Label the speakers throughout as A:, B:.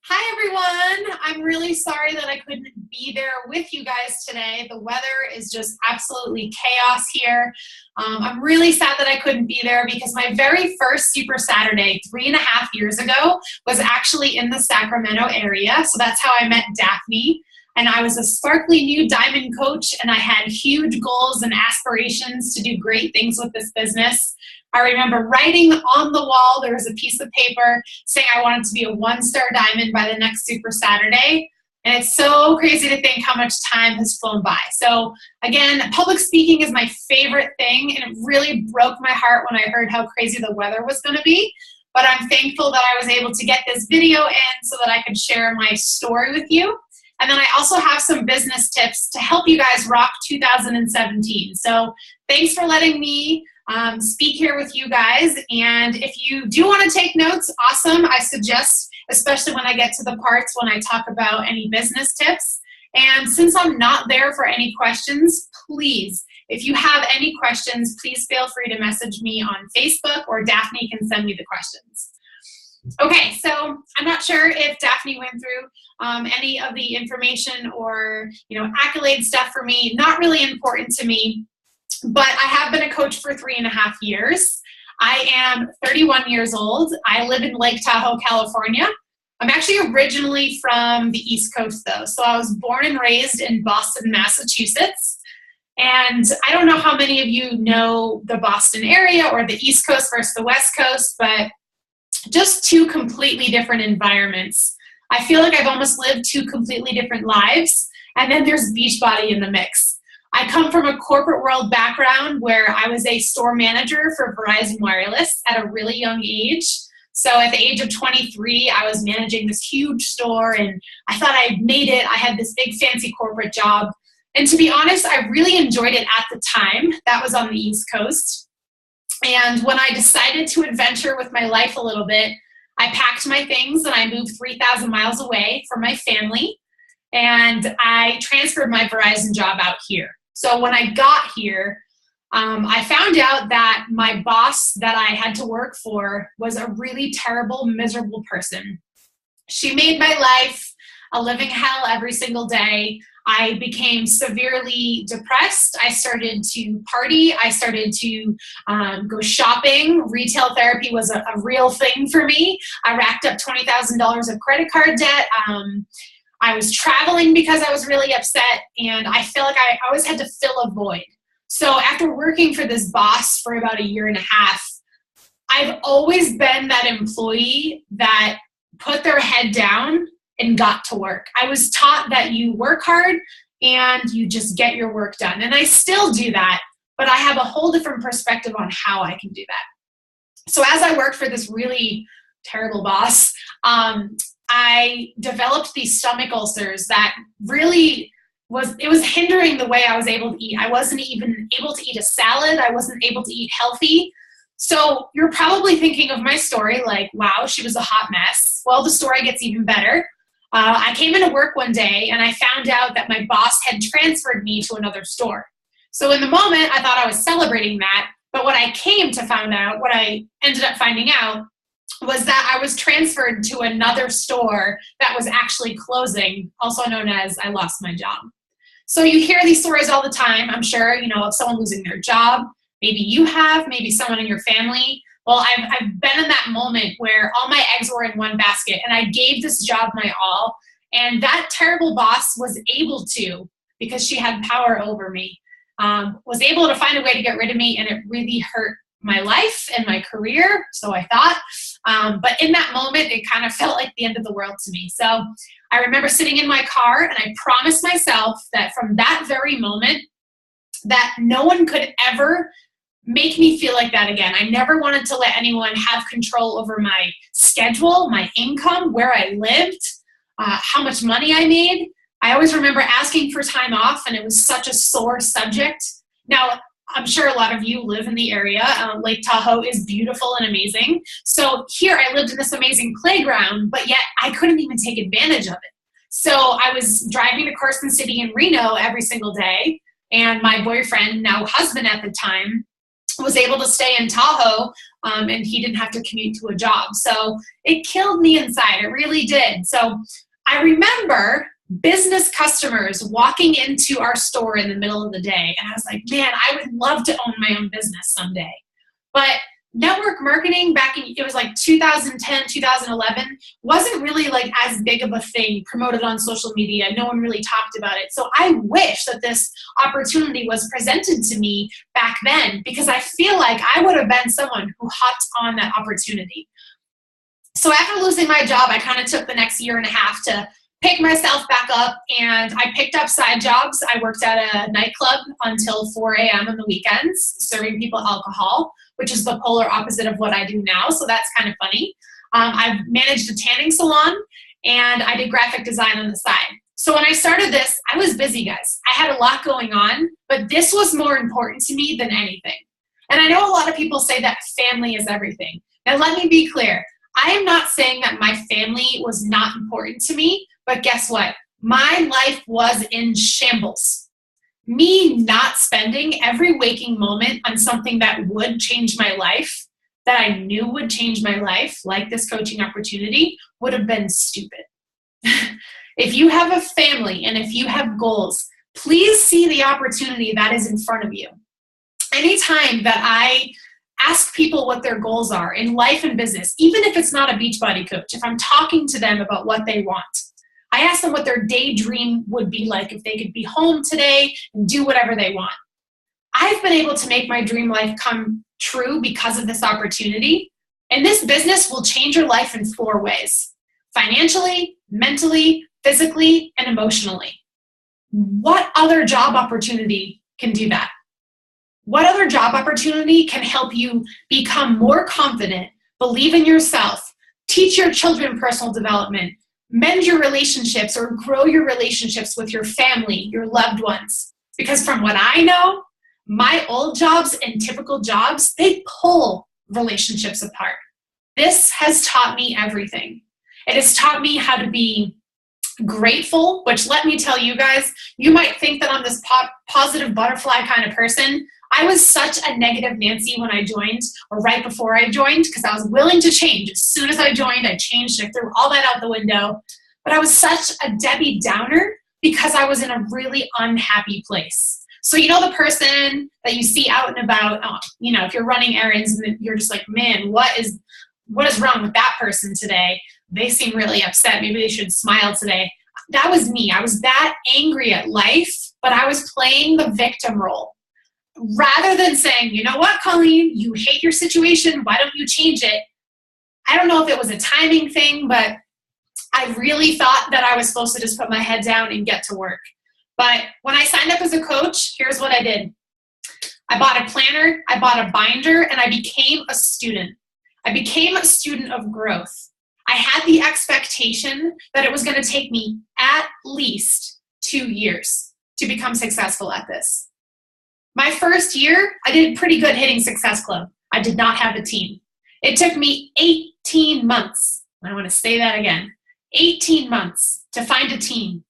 A: Hi, everyone. I'm really sorry that I couldn't be there with you guys today. The weather is just absolutely chaos here. I'm really sad that I couldn't be there because my very first Super Saturday 3.5 years ago was actually in the Sacramento area. So that's how I met Daphne. And I was a sparkly new diamond coach, and I had huge goals and aspirations to do great things with this business. I remember writing on the wall, there was a piece of paper saying I wanted to be a one-star diamond by the next Super Saturday. And it's so crazy to think how much time has flown by. So again, public speaking is my favorite thing, and it really broke my heart when I heard how crazy the weather was going to be. But I'm thankful that I was able to get this video in so that I could share my story with you. And then I also have some business tips to help you guys rock 2017. So thanks for letting me speak here with you guys. And if you do want to take notes, awesome. I suggest, especially when I get to the parts when I talk about any business tips. And since I'm not there for any questions, please, if you have any questions, please feel free to message me on Facebook, or Daphne can send me the questions. Okay, so I'm not sure if Daphne went through any of the information or accolade stuff for me. Not really important to me, but I have been a coach for 3.5 years. I am 31 years old. I live in Lake Tahoe, California. I'm actually originally from the East Coast, though. So I was born and raised in Boston, Massachusetts. And I don't know how many of you know the Boston area or the East Coast versus the West Coast, but just two completely different environments. I feel like I've almost lived two completely different lives. And then there's Beachbody in the mix. I come from a corporate world background where I was a store manager for Verizon Wireless at a really young age. So at the age of 23, I was managing this huge store, and I thought I made it. I had this big fancy corporate job. And to be honest, I really enjoyed it at the time. That was on the East Coast. And when I decided to adventure with my life a little bit, I packed my things and I moved 3,000 miles away from my family, and I transferred my Verizon job out here. So when I got here, I found out that my boss that I had to work for was a really terrible, miserable person. She made my life a living hell every single day. I became severely depressed. I started to party. I started to go shopping. Retail therapy was a real thing for me. I racked up $20,000 of credit card debt. I was traveling because I was really upset, and I feel like I always had to fill a void. So after working for this boss for about 1.5 years, I've always been that employee that put their head down and got to work. I was taught that you work hard and you just get your work done. And I still do that, but I have a whole different perspective on how I can do that. So as I worked for this really terrible boss, I developed these stomach ulcers that really was hindering the way I was able to eat. I wasn't even able to eat a salad. I wasn't able to eat healthy. So you're probably thinking of my story like, wow, she was a hot mess. Well, the story gets even better. I came into work one day and I found out that my boss had transferred me to another store. So in the moment, I thought I was celebrating that. But what I ended up finding out was that I was transferred to another store that was actually closing, also known as I lost my job. So you hear these stories all the time, I'm sure, of someone losing their job. Maybe you have, maybe someone in your family. Well, I've been in that moment where all my eggs were in one basket, and I gave this job my all. And that terrible boss was able to, because she had power over me, was able to find a way to get rid of me, and it really hurt my life and my career, so I thought. But in that moment, it kind of felt like the end of the world to me. So I remember sitting in my car, and I promised myself that from that very moment, that no one could ever make me feel like that again. I never wanted to let anyone have control over my schedule, my income, where I lived, how much money I made. I always remember asking for time off, and it was such a sore subject. Now, I'm sure a lot of you live in the area. Lake Tahoe is beautiful and amazing. So here I lived in this amazing playground, but yet I couldn't even take advantage of it. So I was driving to Carson City and Reno every single day, and my boyfriend, now husband at the time, was able to stay in Tahoe, and he didn't have to commute to a job. So it killed me inside. It really did. So I remember business customers walking into our store in the middle of the day, and I was like, man, I would love to own my own business someday. But network marketing back in, it was like 2010, 2011, wasn't really like as big of a thing promoted on social media. No one really talked about it. So I wish that this opportunity was presented to me back then, because I feel like I would have been someone who hopped on that opportunity. So after losing my job, I kind of took the next year and a half to pick myself back up, and I picked up side jobs. I worked at a nightclub until 4 a.m. on the weekends, serving people alcohol, which is the polar opposite of what I do now, so that's kind of funny. I've managed a tanning salon, and I did graphic design on the side. So when I started this, I was busy, guys. I had a lot going on, but this was more important to me than anything. And I know a lot of people say that family is everything. Now let me be clear. I am not saying that my family was not important to me, but guess what? My life was in shambles. Me not spending every waking moment on something that would change my life, that I knew would change my life, like this coaching opportunity, would have been stupid. If you have a family and if you have goals, please see the opportunity that is in front of you. Anytime that I ask people what their goals are in life and business, even if it's not a Beachbody coach, if I'm talking to them about what they want, I ask them what their daydream would be like if they could be home today and do whatever they want. I've been able to make my dream life come true because of this opportunity. And this business will change your life in 4 ways: financially, mentally, physically, and emotionally. What other job opportunity can do that? What other job opportunity can help you become more confident, believe in yourself, teach your children personal development, mend your relationships or grow your relationships with your family, your loved ones? Because from what I know, my old jobs and typical jobs, they pull relationships apart. This has taught me everything. It has taught me how to be grateful, which, let me tell you guys, you might think that I'm this positive butterfly kind of person. I was such a negative Nancy when I joined, or right before I joined, because I was willing to change. As soon as I joined, I changed. I threw all that out the window. But I was such a Debbie Downer because I was in a really unhappy place. So you know the person that you see out and about, if you're running errands and you're just like, man, what is wrong with that person today? They seem really upset. Maybe they should smile today. That was me. I was that angry at life, but I was playing the victim role. Rather than saying, you know what, Colleen, you hate your situation, why don't you change it? I don't know if it was a timing thing, but I really thought that I was supposed to just put my head down and get to work. But when I signed up as a coach, here's what I did. I bought a planner, I bought a binder, and I became a student. I became a student of growth. I had the expectation that it was going to take me at least 2 years to become successful at this. My first year, I did pretty good hitting Success Club. I did not have a team. It took me 18 months. I want to say that again. 18 months to find a team,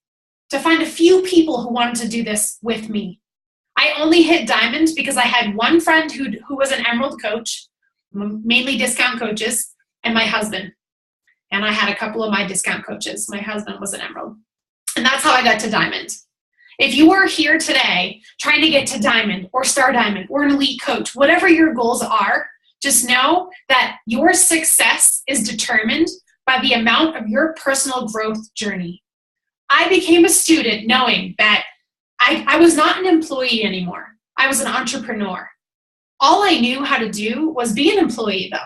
A: to find a few people who wanted to do this with me. I only hit Diamond because I had one friend who was an Emerald coach, mainly discount coaches, and my husband. And I had a couple of my discount coaches. My husband was an Emerald. And that's how I got to Diamond. If you are here today trying to get to Diamond or Star Diamond or an elite coach, whatever your goals are, just know that your success is determined by the amount of your personal growth journey. I became a student knowing that I was not an employee anymore. I was an entrepreneur. All I knew how to do was be an employee, though.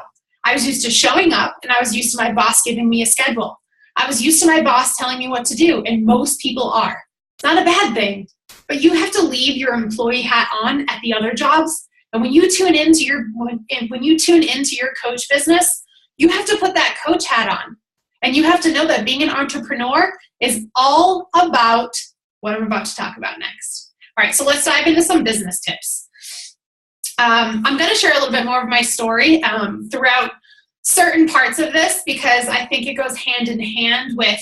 A: I was used to showing up, and I was used to my boss giving me a schedule. I was used to my boss telling me what to do, and most people are. It's not a bad thing, but you have to leave your employee hat on at the other jobs. And when you tune into your coach business, you have to put that coach hat on. And you have to know that being an entrepreneur is all about what I'm about to talk about next. All right, so let's dive into some business tips. I'm going to share a little bit more of my story throughout certain parts of this, because I think it goes hand in hand with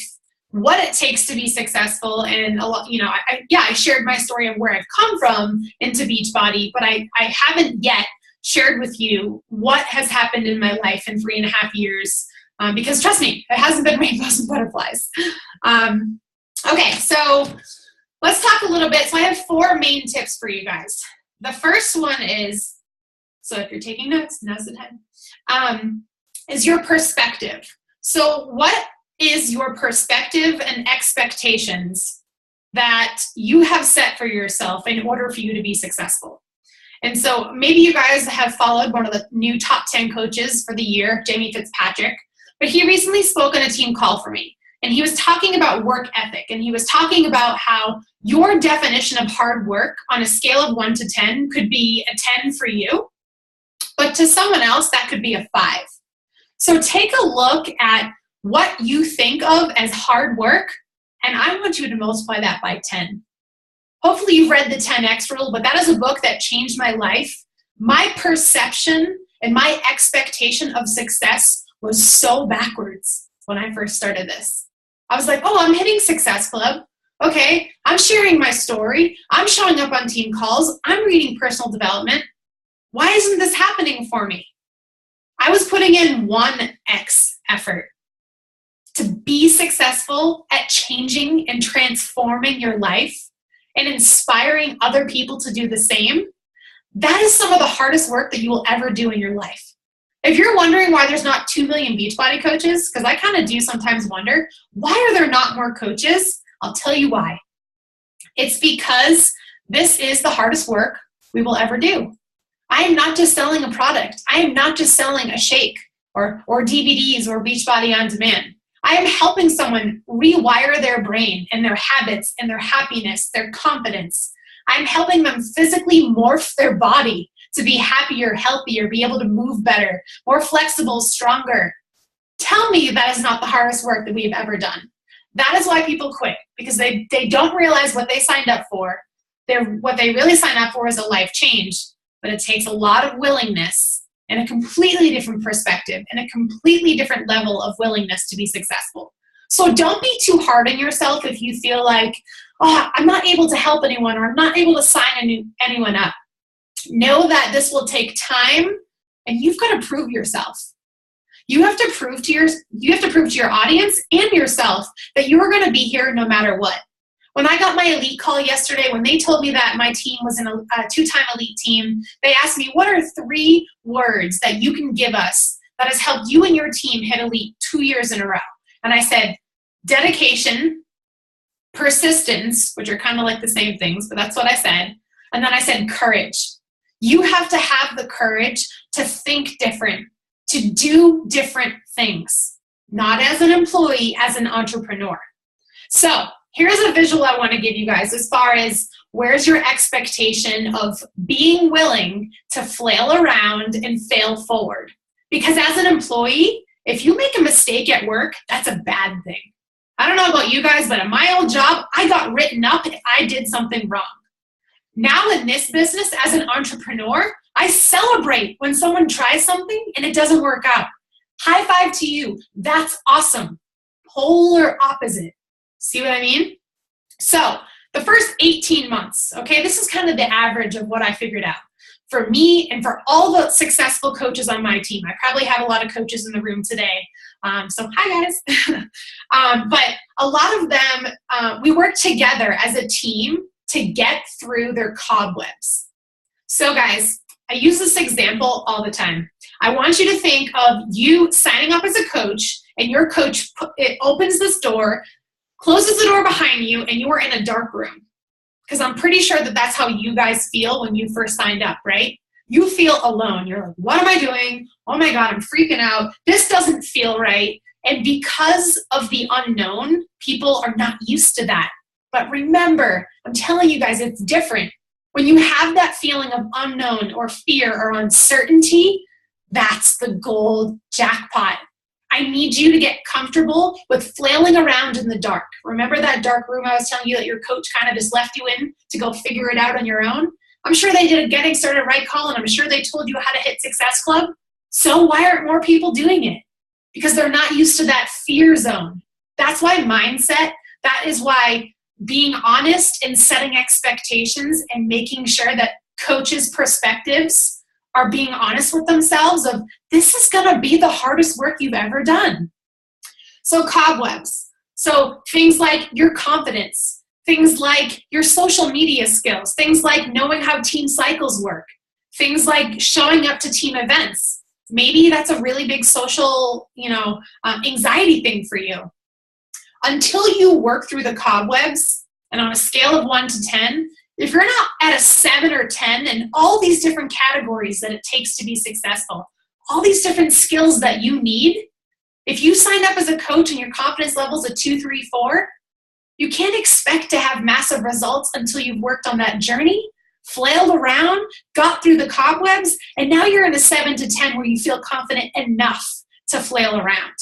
A: what it takes to be successful. And a lot, I shared my story of where I've come from into Beachbody, but I haven't yet shared with you what has happened in my life in 3.5 years, because trust me, it hasn't been rainbows and butterflies. Okay, so let's talk a little bit. So I have 4 main tips for you guys. The first one is, so if you're taking notes, now's the time, is your perspective. So what is your perspective and expectations that you have set for yourself in order for you to be successful? And so maybe you guys have followed one of the new top 10 coaches for the year, Jamie Fitzpatrick, but he recently spoke on a team call for me. And he was talking about work ethic, and he was talking about how your definition of hard work on a scale of 1 to 10 could be a 10 for you, but to someone else, that could be a 5. So take a look at what you think of as hard work, and I want you to multiply that by 10. Hopefully you've read the 10X Rule, but that is a book that changed my life. My perception and my expectation of success was so backwards when I first started this. I was like, oh, I'm hitting Success Club. Okay, I'm sharing my story. I'm showing up on team calls. I'm reading personal development. Why isn't this happening for me? I was putting in 1X effort. To be successful at changing and transforming your life and inspiring other people to do the same, that is some of the hardest work that you will ever do in your life. If you're wondering why there's not 2 million Beachbody coaches, because I kind of do sometimes wonder, why are there not more coaches? I'll tell you why. It's because this is the hardest work we will ever do. I am not just selling a product. I am not just selling a shake or DVDs or Beachbody On Demand. I am helping someone rewire their brain and their habits and their happiness, their confidence. I'm helping them physically morph their body to be happier, healthier, be able to move better, more flexible, stronger. Tell me that is not the hardest work that we've ever done. That is why people quit, because they don't realize what they signed up for. What they really signed up for is a life change, but it takes a lot of willingness and a completely different perspective and a completely different level of willingness to be successful. So don't be too hard on yourself if you feel like, oh, I'm not able to help anyone or I'm not able to sign anyone up. Know that this will take time, and you've got to prove yourself. You have to prove to your audience and yourself that you are going to be here no matter what. When I got my elite call yesterday, when they told me that my team was in a 2-time elite team, they asked me, what are 3 words that you can give us that has helped you and your team hit elite 2 years in a row? And I said, dedication, persistence, which are kind of like the same things, but that's what I said. And then I said, courage. You have to have the courage to think different, to do different things, not as an employee, as an entrepreneur. So here's a visual I want to give you guys as far as where's your expectation of being willing to flail around and fail forward. Because as an employee, if you make a mistake at work, that's a bad thing. I don't know about you guys, but in my old job, I got written up if I did something wrong. Now in this business, as an entrepreneur, I celebrate when someone tries something and it doesn't work out. High five to you. That's awesome. Polar opposite. See what I mean? So the first 18 months, okay, this is kind of the average of what I figured out. For me and for all the successful coaches on my team, I probably have a lot of coaches in the room today. So hi guys. But a lot of them, we work together as a team to get through their cobwebs. So guys, I use this example all the time. I want you to think of you signing up as a coach, and your coach, it opens this door, closes the door behind you, and you are in a dark room. Because I'm pretty sure that that's how you guys feel when you first signed up, right? You feel alone. You're like, what am I doing? Oh my God, I'm freaking out. This doesn't feel right. And because of the unknown, people are not used to that. But remember, I'm telling you guys, it's different. When you have that feeling of unknown or fear or uncertainty, that's the gold jackpot. I need you to get comfortable with flailing around in the dark. Remember that dark room I was telling you that your coach kind of just left you in to go figure it out on your own? I'm sure they did a Getting Started Right call, and I'm sure they told you how to hit Success Club. So why aren't more people doing it? Because they're not used to that fear zone. That's why mindset, that is why being honest and setting expectations and making sure that coaches' perspectives are being honest with themselves of this is going to be the hardest work you've ever done. So cobwebs. So things like your confidence, things like your social media skills, things like knowing how team cycles work, things like showing up to team events. Maybe that's a really big social, anxiety thing for you. Until you work through the cobwebs, and on a scale of 1 to 10, if you're not at a 7 or 10 in all these different categories that it takes to be successful, all these different skills that you need, if you sign up as a coach and your confidence level's a 2, 3, 4, you can't expect to have massive results until you've worked on that journey, flailed around, got through the cobwebs, and now you're in a 7 to 10 where you feel confident enough to flail around.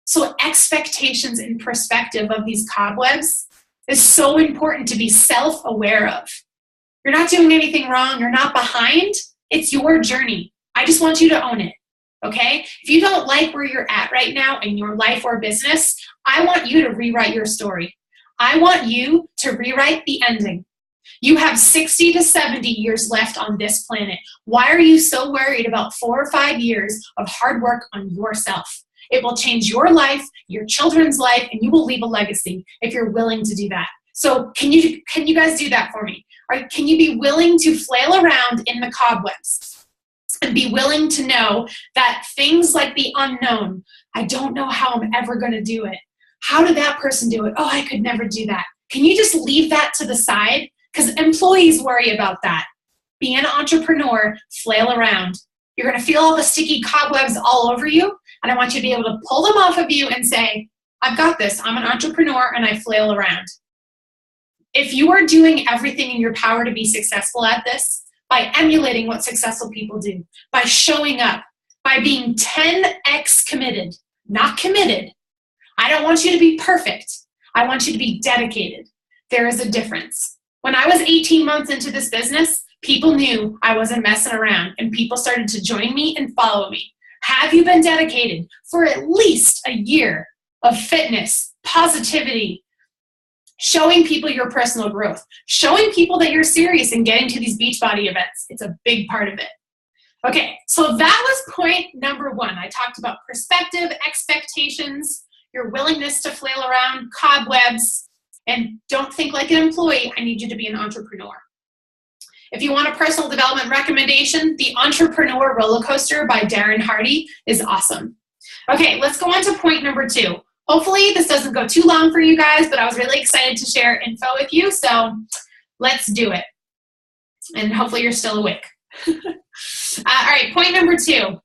A: So expectations and perspective of these cobwebs is so important to be self-aware of. You're not doing anything wrong. You're not behind. It's your journey. I just want you to own it, okay? If you don't like where you're at right now in your life or business, I want you to rewrite your story. I want you to rewrite the ending. You have 60 to 70 years left on this planet. Why are you so worried about 4 or 5 years of hard work on yourself? It will change your life, your children's life, and you will leave a legacy if you're willing to do that. So can you guys do that for me? Can you be willing to flail around in the cobwebs and be willing to know that things like the unknown, I don't know how I'm ever going to do it. How did that person do it? Oh, I could never do that. Can you just leave that to the side? Because employees worry about that. Be an entrepreneur, flail around. You're going to feel all the sticky cobwebs all over you, and I want you to be able to pull them off of you and say, I've got this. I'm an entrepreneur, and I flail around. If you are doing everything in your power to be successful at this, by emulating what successful people do, by showing up, by being 10x committed, not committed. I don't want you to be perfect. I want you to be dedicated. There is a difference. When I was 18 months into this business, people knew I wasn't messing around, and people started to join me and follow me. Have you been dedicated for at least a year of fitness, positivity, showing people your personal growth, showing people that you're serious in getting to these Beachbody events? It's a big part of it. Okay, so that was point number 1. I talked about perspective, expectations, your willingness to flail around, cobwebs, and don't think like an employee. I need you to be an entrepreneur. If you want a personal development recommendation, The Entrepreneur Roller Coaster by Darren Hardy is awesome. Okay, let's go on to point number 2. Hopefully this doesn't go too long for you guys, but I was really excited to share info with you, so let's do it. And hopefully you're still awake. All right, point number 2.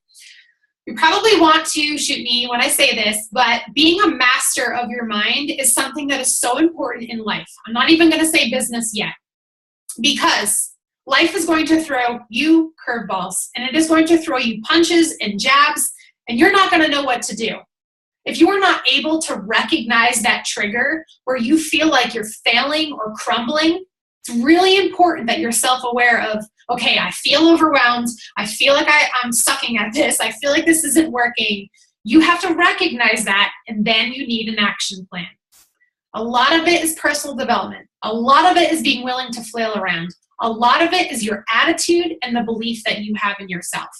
A: You probably want to shoot me when I say this, but being a master of your mind is something that is so important in life. I'm not even going to say business yet, because life is going to throw you curveballs, and it is going to throw you punches and jabs, and you're not going to know what to do. If you are not able to recognize that trigger where you feel like you're failing or crumbling, it's really important that you're self-aware of, okay, I feel overwhelmed. I feel like I'm sucking at this. I feel like this isn't working. You have to recognize that, and then you need an action plan. A lot of it is personal development. A lot of it is being willing to flail around. A lot of it is your attitude and the belief that you have in yourself.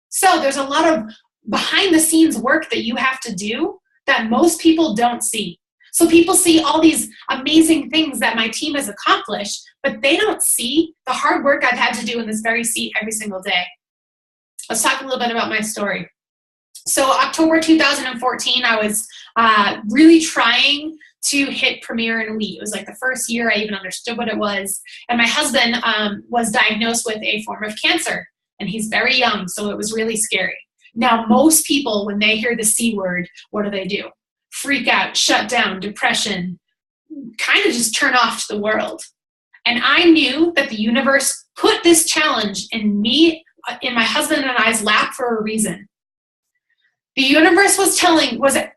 A: So there's a lot of behind the scenes work that you have to do that most people don't see. So people see all these amazing things that my team has accomplished, but they don't see the hard work I've had to do in this very seat every single day. Let's talk a little bit about my story. So October 2014, I was really trying to hit Premier and Elite. It was like the first year I even understood what it was. And my husband was diagnosed with a form of cancer, and he's very young, so it was really scary. Now, most people, when they hear the C word, what do? Freak out, shut down, depression, kind of just turn off to the world. And I knew that the universe put this challenge in my husband and I's lap for a reason. The universe was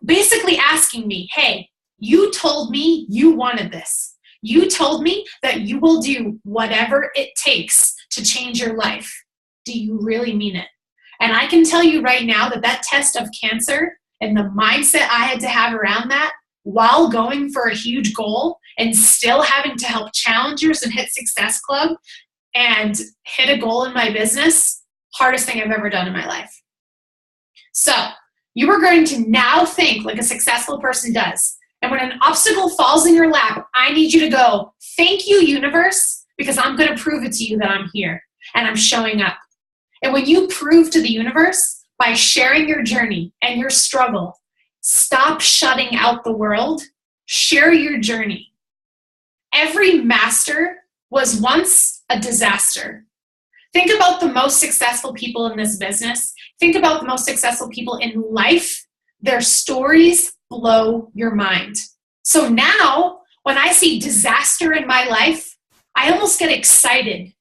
A: basically asking me, hey, you told me you wanted this. You told me that you will do whatever it takes to change your life. Do you really mean it? And I can tell you right now that test of cancer and the mindset I had to have around that while going for a huge goal and still having to help challengers and hit Success Club and hit a goal in my business, Hardest thing I've ever done in my life. So you are going to now think like a successful person does. And when an obstacle falls in your lap, I need you to go, thank you, universe, because I'm going to prove it to you that I'm here and I'm showing up. And when you prove to the universe by sharing your journey and your struggle, stop shutting out the world, share your journey. Every master was once a disaster. Think about the most successful people in this business. Think about the most successful people in life. Their stories blow your mind. So now, when I see disaster in my life, I almost get excited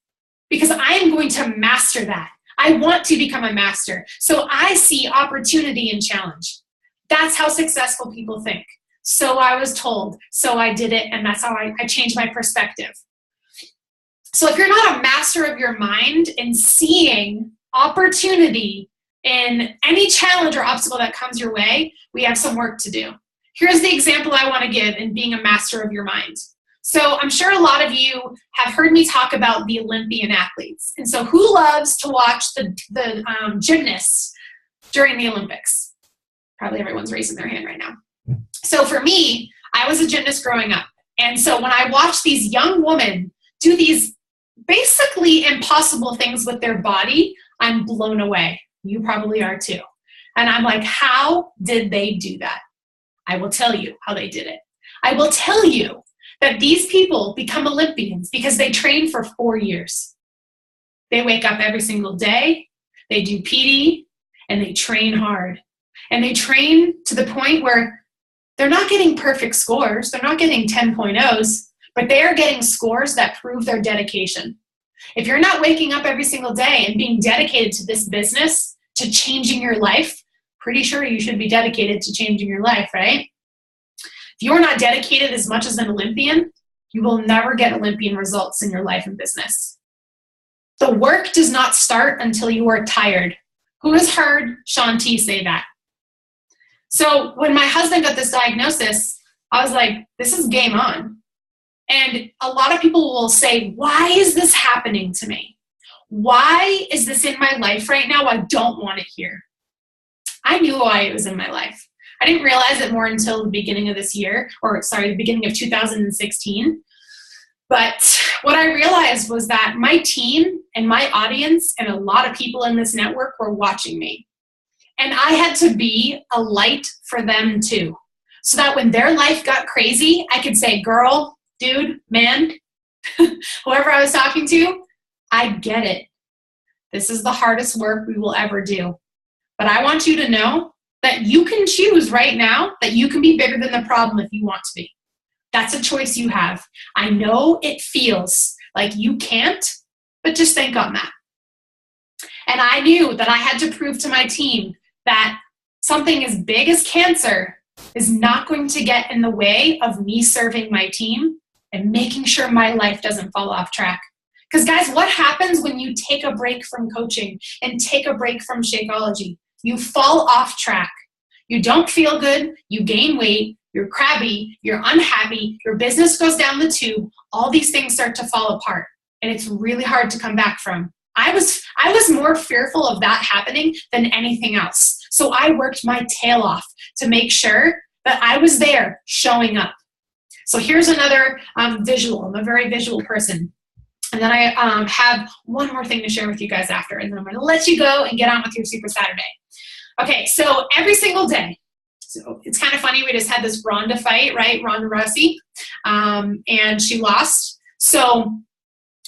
A: because I am going to master that. I want to become a master. So I see opportunity and challenge. That's how successful people think. So I was told, so I did it, and that's how I changed my perspective. So if you're not a master of your mind and seeing opportunity in any challenge or obstacle that comes your way, we have some work to do. Here's the example I want to give in being a master of your mind. So I'm sure a lot of you have heard me talk about the Olympian athletes. And so who loves to watch the gymnasts during the Olympics? Probably everyone's raising their hand right now. So for me, I was a gymnast growing up. And so when I watched these young women do these basically impossible things with their body, I'm blown away. You probably are too. And I'm like, how did they do that? I will tell you how they did it. I will tell you that these people become Olympians because they train for 4 years. They wake up every single day, they do PT, and they train hard. And they train to the point where they're not getting perfect scores, they're not getting 10.0s, but they are getting scores that prove their dedication. If you're not waking up every single day and being dedicated to this business, to changing your life, pretty sure you should be dedicated to changing your life, right? If you're not dedicated as much as an Olympian, you will never get Olympian results in your life and business. The work does not start until you are tired. Who has heard Shaun T say that? So when my husband got this diagnosis, I was like, this is game on. And a lot of people will say, why is this happening to me? Why is this in my life right now? I don't want it here. I knew why it was in my life. I didn't realize it more until the beginning of this year, the beginning of 2016. But what I realized was that my team and my audience and a lot of people in this network were watching me. And I had to be a light for them too. So that when their life got crazy, I could say, girl, dude, man, whoever I was talking to, I get it. This is the hardest work we will ever do. But I want you to know that you can choose right now that you can be bigger than the problem if you want to be. That's a choice you have. I know it feels like you can't, but just think on that. And I knew that I had to prove to my team that something as big as cancer is not going to get in the way of me serving my team and making sure my life doesn't fall off track. Because guys, what happens when you take a break from coaching and take a break from Shakeology? You fall off track. You don't feel good, you gain weight, you're crabby, you're unhappy, your business goes down the tube, all these things start to fall apart. And it's really hard to come back from. I was more fearful of that happening than anything else. So I worked my tail off to make sure that I was there showing up. So here's another visual. I'm a very visual person. And then I have one more thing to share with you guys after, and then I'm going to let you go and get on with your Super Saturday. Okay, so every single day, so it's kind of funny, we just had this Ronda fight, right? Ronda Rousey, and she lost. So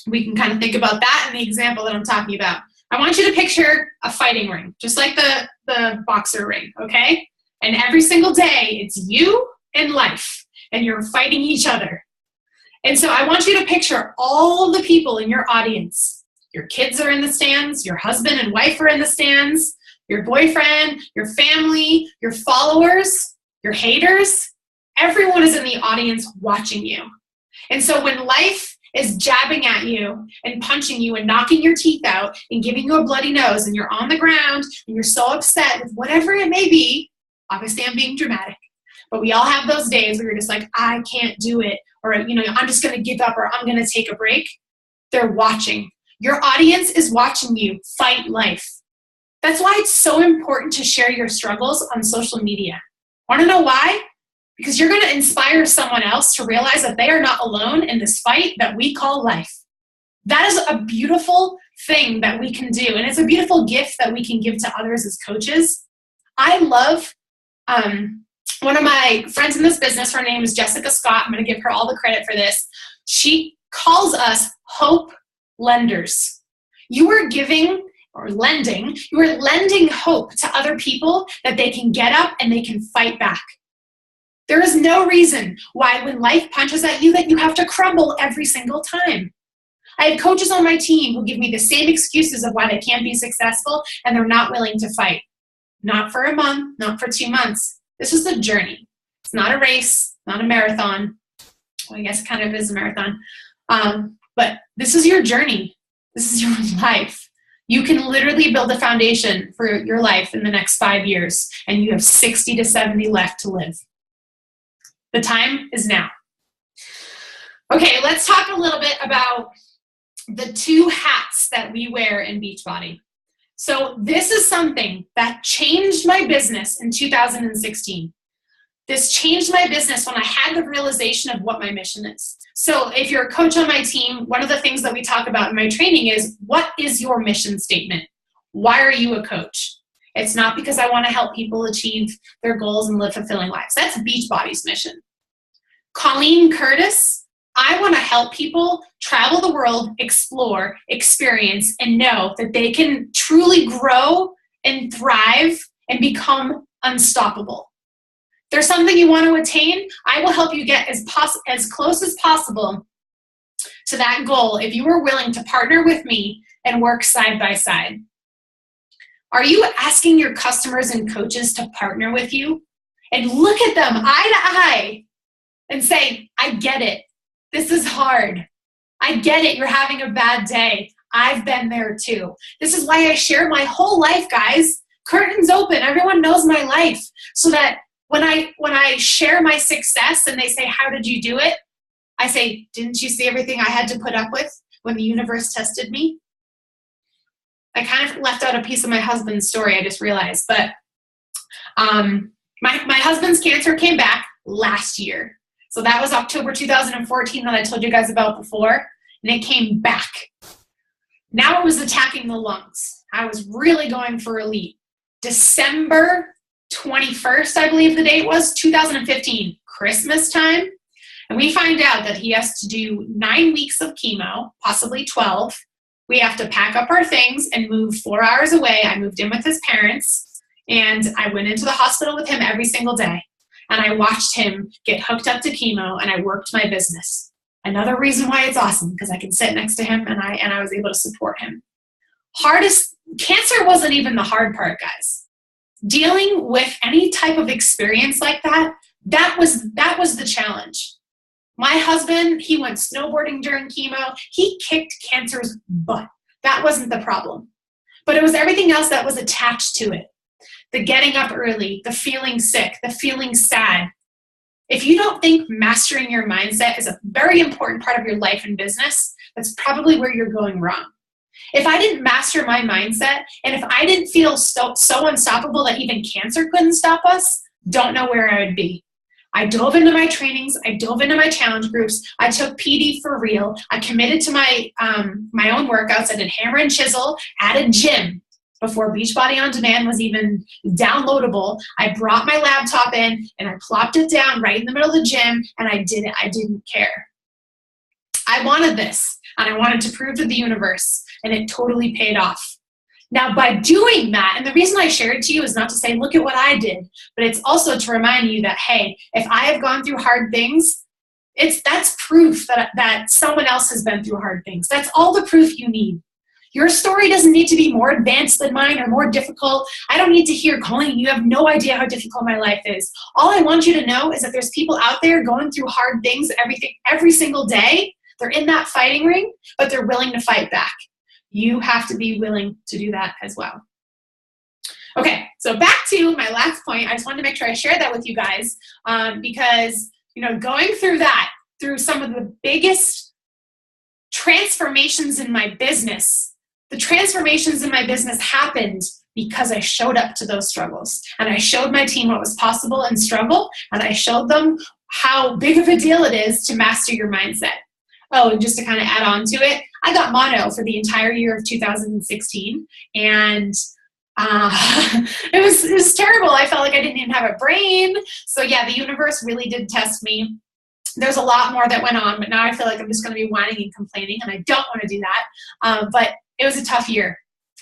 A: we can kind of think about that in the example that I'm talking about. I want you to picture a fighting ring, just like the boxer ring, okay? And every single day, it's you and life, and you're fighting each other. And so I want you to picture all the people in your audience. Your kids are in the stands, your husband and wife are in the stands, your boyfriend, your family, your followers, your haters. Everyone is in the audience watching you. And so when life is jabbing at you and punching you and knocking your teeth out and giving you a bloody nose and you're on the ground and you're so upset with whatever it may be, obviously I'm being dramatic, but we all have those days where you're just like, I can't do it, or I'm just going to give up, or I'm going to take a break. They're watching. Your audience is watching you fight life. That's why it's so important to share your struggles on social media. Want to know why? Because you're going to inspire someone else to realize that they are not alone in this fight that we call life. That is a beautiful thing that we can do, and it's a beautiful gift that we can give to others as coaches. I love one of my friends in this business. Her name is Jessica Scott. I'm going to give her all the credit for this. She calls us hope lenders. You are giving or lending, you are lending hope to other people that they can get up and they can fight back. There is no reason why when life punches at you that you have to crumble every single time. I have coaches on my team who give me the same excuses of why they can't be successful, and they're not willing to fight. Not for a month, not for 2 months. This is a journey. It's not a race, not a marathon. Well, I guess it kind of is a marathon. But this is your journey. This is your life. You can literally build a foundation for your life in the next 5 years, and you have 60 to 70 left to live. The time is now. Okay, let's talk a little bit about the 2 hats that we wear in Beachbody. So this is something that changed my business in 2016. This changed my business when I had the realization of what my mission is. So if you're a coach on my team, one of the things that we talk about in my training is, what is your mission statement? Why are you a coach? It's not because I want to help people achieve their goals and live fulfilling lives. That's Beachbody's mission. Colleen Curtis, I want to help people travel the world, explore, experience, and know that they can truly grow and thrive and become unstoppable. If there's something you want to attain, I will help you get as close as possible to that goal if you are willing to partner with me and work side by side. Are you asking your customers and coaches to partner with you and look at them eye to eye and say, I get it. This is hard. I get it. You're having a bad day. I've been there too. This is why I share my whole life, guys. Curtains open. Everyone knows my life. So that when I share my success and they say, how did you do it? I say, didn't you see everything I had to put up with when the universe tested me? I kind of left out a piece of my husband's story, I just realized. But my husband's cancer came back last year. So that was October 2014 that I told you guys about before, and it came back. Now it was attacking the lungs. I was really going for elite. December 21st, I believe the date was, 2015, Christmas time. And we find out that he has to do 9 weeks of chemo, possibly 12. We have to pack up our things and move 4 hours away. I moved in with his parents, and I went into the hospital with him every single day. And I watched him get hooked up to chemo, and I worked my business. Another reason why it's awesome, because I can sit next to him and I was able to support him. Cancer wasn't even the hard part, guys. Dealing with any type of experience like that was the challenge. My husband, he went snowboarding during chemo. He kicked cancer's butt. That wasn't the problem. But it was everything else that was attached to it. The getting up early, the feeling sick, the feeling sad. If you don't think mastering your mindset is a very important part of your life and business, that's probably where you're going wrong. If I didn't master my mindset, and if I didn't feel so unstoppable that even cancer couldn't stop us, don't know where I would be. I dove into my trainings. I dove into my challenge groups. I took PD for real. I committed to my own workouts. I did hammer and chisel at a gym before Beachbody On Demand was even downloadable. I brought my laptop in and I plopped it down right in the middle of the gym, and I did it. I didn't care. I wanted this, and I wanted to prove to the universe, and it totally paid off. Now, by doing that, and the reason I share it to you is not to say, look at what I did, but it's also to remind you that, hey, if I have gone through hard things, that's proof that someone else has been through hard things. That's all the proof you need. Your story doesn't need to be more advanced than mine or more difficult. I don't need to hear, Colleen, you have no idea how difficult my life is. All I want you to know is that there's people out there going through hard things every single day. They're in that fighting ring, but they're willing to fight back. You have to be willing to do that as well. Okay, so back to my last point. I just wanted to make sure I shared that with you guys because, going through some of the biggest transformations in my business. The transformations in my business happened because I showed up to those struggles. And I showed my team what was possible in struggle. And I showed them how big of a deal it is to master your mindset. Oh, and just to kind of add on to it, I got mono for the entire year of 2016. And it was terrible. I felt like I didn't even have a brain. So yeah, the universe really did test me. There's a lot more that went on, but now I feel like I'm just going to be whining and complaining, and I don't want to do that. But it was a tough year.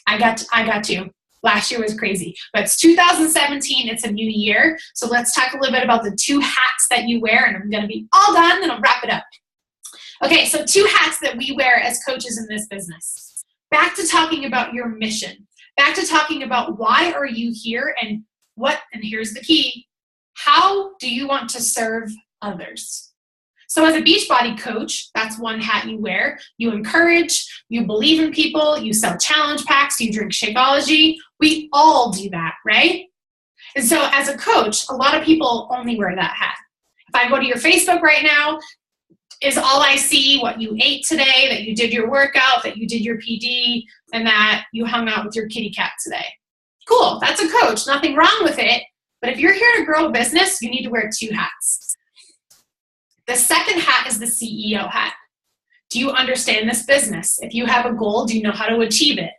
A: I got to. Last year was crazy. But it's 2017. It's a new year. So let's talk a little bit about the 2 hats that you wear, and I'm going to be all done, and I'll wrap it up. Okay, so 2 hats that we wear as coaches in this business. Back to talking about your mission. Back to talking about why are you here and here's the key, how do you want to serve others? So as a Beachbody coach, that's one hat you wear. You encourage, you believe in people, you sell challenge packs, you drink Shakeology. We all do that, right? And so as a coach, a lot of people only wear that hat. If I go to your Facebook right now, is all I see what you ate today, that you did your workout, that you did your PD, and that you hung out with your kitty cat today. Cool, that's a coach, nothing wrong with it. But if you're here to grow a business, you need to wear 2 hats. The second hat is the CEO hat. Do you understand this business? If you have a goal, do you know how to achieve it?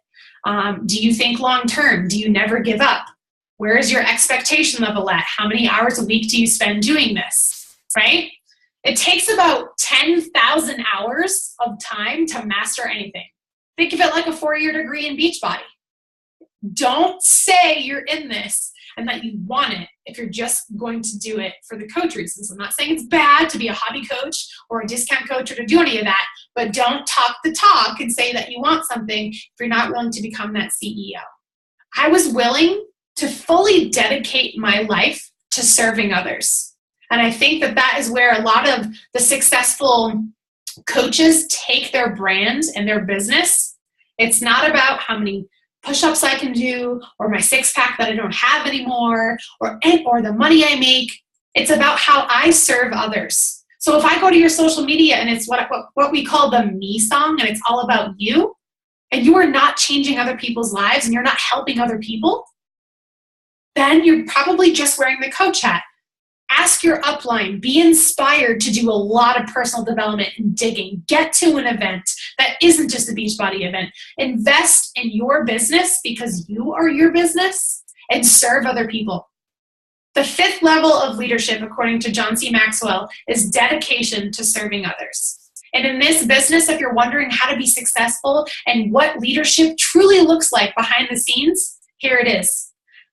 A: Do you think long term? Do you never give up? Where is your expectation level at? How many hours a week do you spend doing this, right? It takes about 10,000 hours of time to master anything. Think of it like a 4-year degree in Beachbody. Don't say you're in this and that you want it if you're just going to do it for the coach reasons. I'm not saying it's bad to be a hobby coach or a discount coach or to do any of that, but don't talk the talk and say that you want something if you're not willing to become that CEO. I was willing to fully dedicate my life to serving others. And I think that that is where a lot of the successful coaches take their brand and their business. It's not about how many push-ups I can do or my 6-pack that I don't have anymore or the money I make. It's about how I serve others. So if I go to your social media and it's what we call the me song and it's all about you and you are not changing other people's lives and you're not helping other people, then you're probably just wearing the coach hat. Ask your upline, be inspired to do a lot of personal development and digging. Get to an event that isn't just a Beachbody event. Invest in your business because you are your business and serve other people. The 5th level of leadership, according to John C. Maxwell, is dedication to serving others. And in this business, if you're wondering how to be successful and what leadership truly looks like behind the scenes, here it is.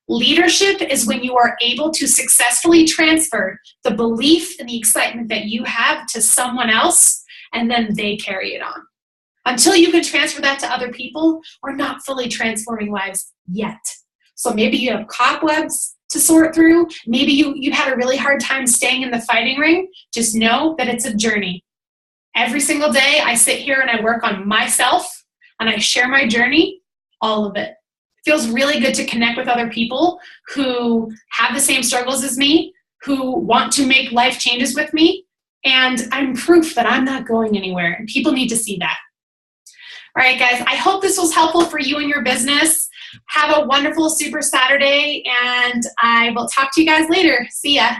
A: Leadership is when you are able to successfully transfer the belief and the excitement that you have to someone else, and then they carry it on. Until you can transfer that to other people, we're not fully transforming lives yet. So maybe you have cobwebs to sort through. Maybe you had a really hard time staying in the fighting ring. Just know that it's a journey. Every single day I sit here and I work on myself and I share my journey, all of it. Feels really good to connect with other people who have the same struggles as me, who want to make life changes with me, and I'm proof that I'm not going anywhere, and people need to see that. All right, guys, I hope this was helpful for you and your business. Have a wonderful Super Saturday, and I will talk to you guys later. See ya.